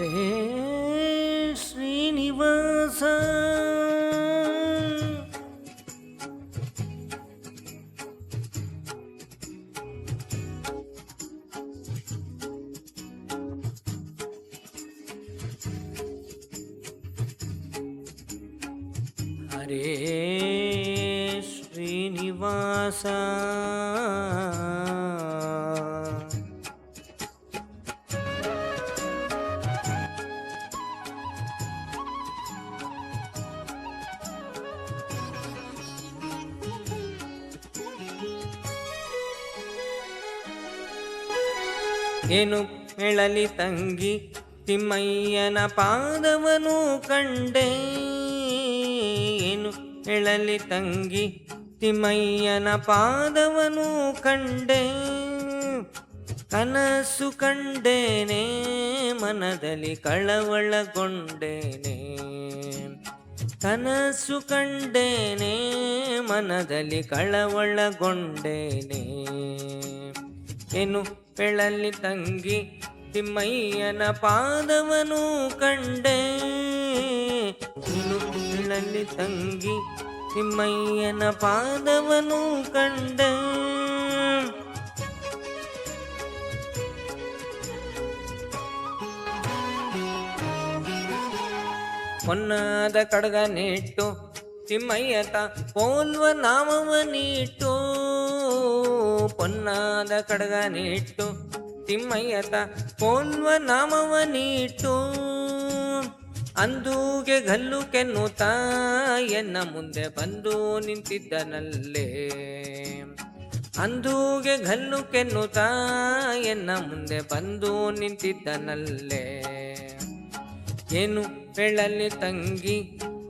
ಹರೇ ಶ್ರೀನಿವಾಸ ಹರೇ ಶ್ರೀನಿವಾಸ ಏನು ಹೇಳಲಿ ತಂಗಿ ತಿಮ್ಮಯ್ಯನ ಪಾದವನು ಕಂಡೆ, ಏನು ಹೇಳಲಿ ತಂಗಿ ತಿಮ್ಮಯ್ಯನ ಪಾದವನು ಕಂಡೆ, ಕನಸು ಕಂಡೇನೆ ಮನದಲ್ಲಿ ಕಳವಳಗೊಂಡೇನೆ, ಕನಸು ಕಂಡೇನೆ ಮನದಲ್ಲಿ ಕಳವಳಗೊಂಡೇನೆ, ಏನು ಹೇಳಲಿ ತಂಗಿ ತಿಮ್ಮಯ್ಯನ ಪಾದವನು ಕಂಡೆ, ಏನು ಹೇಳಲಿ ತಂಗಿ ತಿಮ್ಮಯ್ಯನ ಪಾದವನು ಕಂಡೆ. ಹೊನ್ನಾದ ಕಡಗ ನೆಟ್ಟು ತಿಮ್ಮಯ್ಯತ ಪೋಲ್ವ ನಾಮವನಿಟ್ಟು, ಪೊನ್ನಾದ ಕಡಗ ನೆಟ್ಟು ತಿಮ್ಮಯ್ಯತ ಪೋಲ್ವ ನಾಮವನಿಟ್ಟು, ಅಂದೂಗೆ ಗಲ್ಲು ಕೆನ್ನುತ್ತಾ ಎನ್ನ ಮುಂದೆ ಬಂದು ನಿಂತಿದ್ದನಲ್ಲೇ, ಅಂದೂಗೆ ಗಲ್ಲು ಕೆನ್ನುತ್ತಾ ಎನ್ನ ಮುಂದೆ ಬಂದು ನಿಂತಿದ್ದನಲ್ಲೇ, ಏನು ಹೇಳಲಿ ತಂಗಿ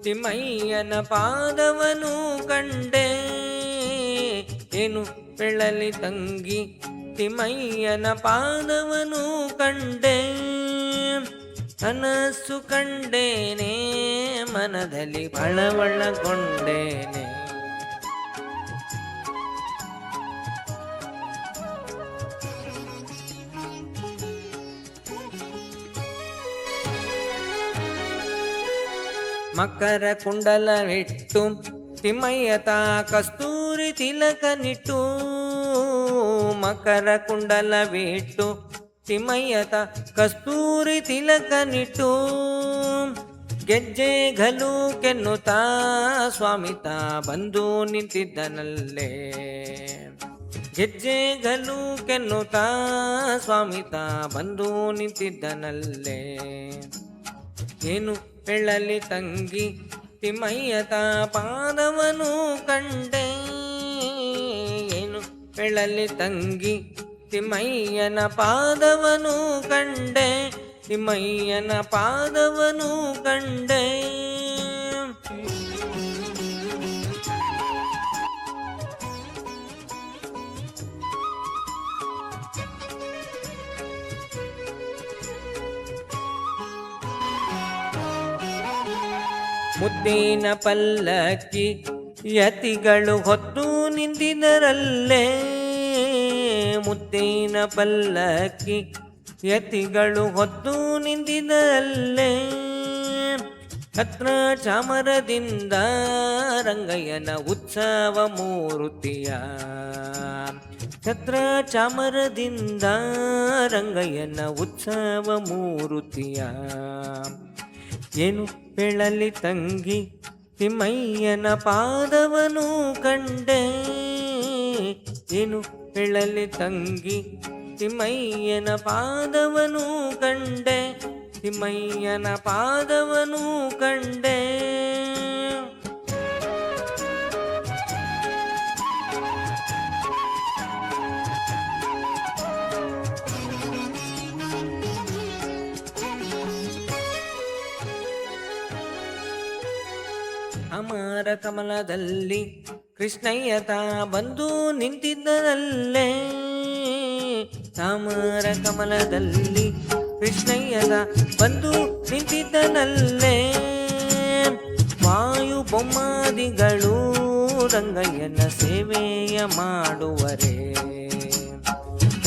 ತಿಮ್ಮಯ್ಯನ ಪಾದವನು ಕಂಡೆ, ಏನು ಹೇಳಲಿ ತಂಗಿ ತಿಮ್ಮಯ್ಯನ ಪಾದವನು ಕಂಡೆ, ಕನಸು ಕಂಡೇನೆ ಮನದಲ್ಲಿ ಕಳವಳಗೊಂಡೇನೆ, ಮಕರ ಕುಂಡಲವಿಟ್ಟು ತಿಮ್ಮಯ್ಯತ ಕಸ್ತೂರಿ ತಿಲಕನಿಟ್ಟು, ಮಕರ ಕುಂಡಲವಿಟ್ಟು ತಿಮ್ಮಯ್ಯತ ಕಸ್ತೂರಿ ತಿಲಕನಿಟ್ಟು, ಗೆಜ್ಜೆ ಗಲು ಕೆನ್ನುತ್ತಾ ಸ್ವಾಮಿತ ಬಂದು ನಿಂತಿದ್ದನಲ್ಲೇ, ಗೆಜ್ಜೆ ಗಲು ಕೆನ್ನುತ್ತಾ ಸ್ವಾಮಿತ ಬಂದು ನಿಂತಿದ್ದನಲ್ಲೇ, ಏನು ಹೇಳಲಿ ತಂಗಿ ತಿಮ್ಮಯ್ಯತ ಪಾದವನು ಕಂಡೆ, ಏನು ಹೇಳಲಿ ತಂಗಿ ತಿಮ್ಮಯ್ಯನ ಪಾದವನು ಕಂಡೆ, ತಿಮ್ಮಯ್ಯನ ಪಾದವನು ಕಂಡೆ. ಮುದ್ದಿನ ಪಲ್ಲಕ್ಕಿ ಯತಿಗಳು ಹೊತ್ತು ನಿಂತಿದರಲ್ಲೇ, ಮುದ್ದಿನ ಪಲ್ಲಕ್ಕಿ ಯತಿಗಳು ಹೊತ್ತು ನಿಂತಿದರಲ್ಲೇ, ಛತ್ರ ಚಾಮರದಿಂದ ರಂಗಯ್ಯನ ಉತ್ಸವ ಮೂರುತಿಯ, ಛತ್ರ ಚಾಮರದಿಂದ ರಂಗಯ್ಯನ ಉತ್ಸವ ಮೂರುತಿಯ, ಏನು ಹೇಳಲಿ ತಂಗಿ ತಿಮ್ಮಯ್ಯನ ಪಾದವನು ಕಂಡೆ, ಏನು ಹೇಳಲಿ ತಂಗಿ ತಿಮ್ಮಯ್ಯನ ಪಾದವನು ಕಂಡೆ, ತಿಮ್ಮಯ್ಯನ ಪಾದವನು ಕಂಡೆ. ಅಮರ ಕಮಲದಲ್ಲಿ ಕೃಷ್ಣಯ್ಯತ ಬಂದು ನಿಂತಿದ್ದನಲ್ಲೇ, ಅಮರ ಕಮಲದಲ್ಲಿ ಕೃಷ್ಣಯ್ಯತ ಬಂದು ನಿಂತಿದ್ದನಲ್ಲೇ, ವಾಯು ಬೊಮ್ಮಾದಿಗಳು ರಂಗಯ್ಯನ ಸೇವೆಯ ಮಾಡುವರೆ,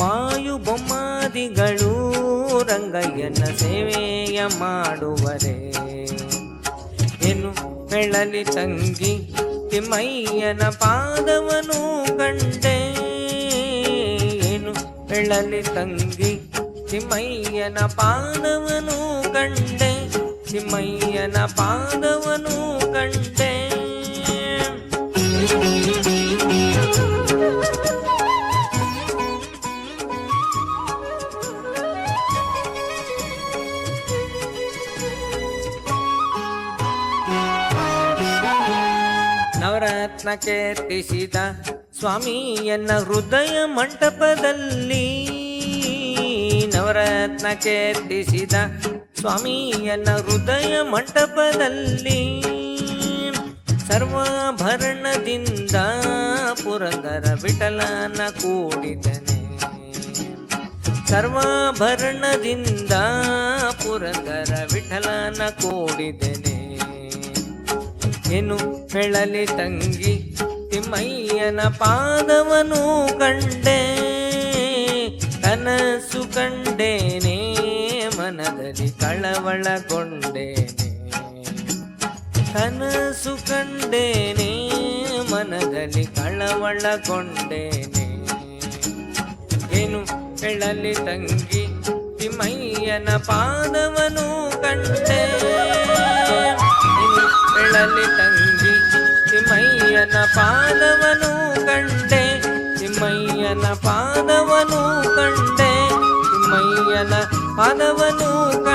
ವಾಯು ಬೊಮ್ಮಾದಿಗಳು ರಂಗಯ್ಯನ ಸೇವೆಯ ಮಾಡುವರೆ. ಏನು ಹೇಳಲಿ ತಂಗಿ ತಿಮ್ಮಯ್ಯನ ಪಾದವನು ಕಂಡೆ, ಏನು ಹೇಳಲಿ ತಂಗಿ ತಿಮ್ಮಯ್ಯನ ಪಾದವನು ಕಂಡೆ, ತಿಮ್ಮಯ್ಯನ ಪಾದವನು ಕಂಡೆ. ನವರತ್ನ ಕೀರ್ತಿಸಿದ ಸ್ವಾಮಿಯನ್ನ ಹೃದಯ ಮಂಟಪದಲ್ಲಿ, ನವರತ್ನ ಕೀರ್ತಿಸಿದ ಸ್ವಾಮಿಯನ್ನ ಹೃದಯ ಮಂಟಪದಲ್ಲಿ, ಸರ್ವಾಭರಣದಿಂದ ಪುರಂದರ ವಿಠಲನ ಕೂಡಿದನೆ, ಸರ್ವಾಭರಣದಿಂದ ಪುರಂದರ ವಿಠಲನ ಕೂಡಿದನೆ. ಏನು ಹೇಳಲಿ ತಂಗಿ ತಿಮ್ಮಯ್ಯನ ಪಾದವನು ಕಂಡೆ, ಕನಸು ಕಂಡೇನೆ ಮನದಲ್ಲಿ ಕಳವಳಗೊಂಡೇನೆ, ಕನಸು ಕಂಡೇನೆ ಮನದಲ್ಲಿ ಕಳವಳಗೊಂಡೇನೆ. ಏನು ಹೇಳಲಿ ತಂಗಿ ತಿಮ್ಮಯ್ಯನ ಪಾದವನು ಕಂಡೆ, ಹೇಳಲಿ ತಂಗಿ ತಿಮ್ಮಯ್ಯನ ಪಾದವನು ಕಂಡೆ, ತಿಮ್ಮಯ್ಯನ ಪಾದವನು ಕಂಡೆ, ತಿಮ್ಮಯ್ಯನ ಪಾದವನು ಕಂಡೆ.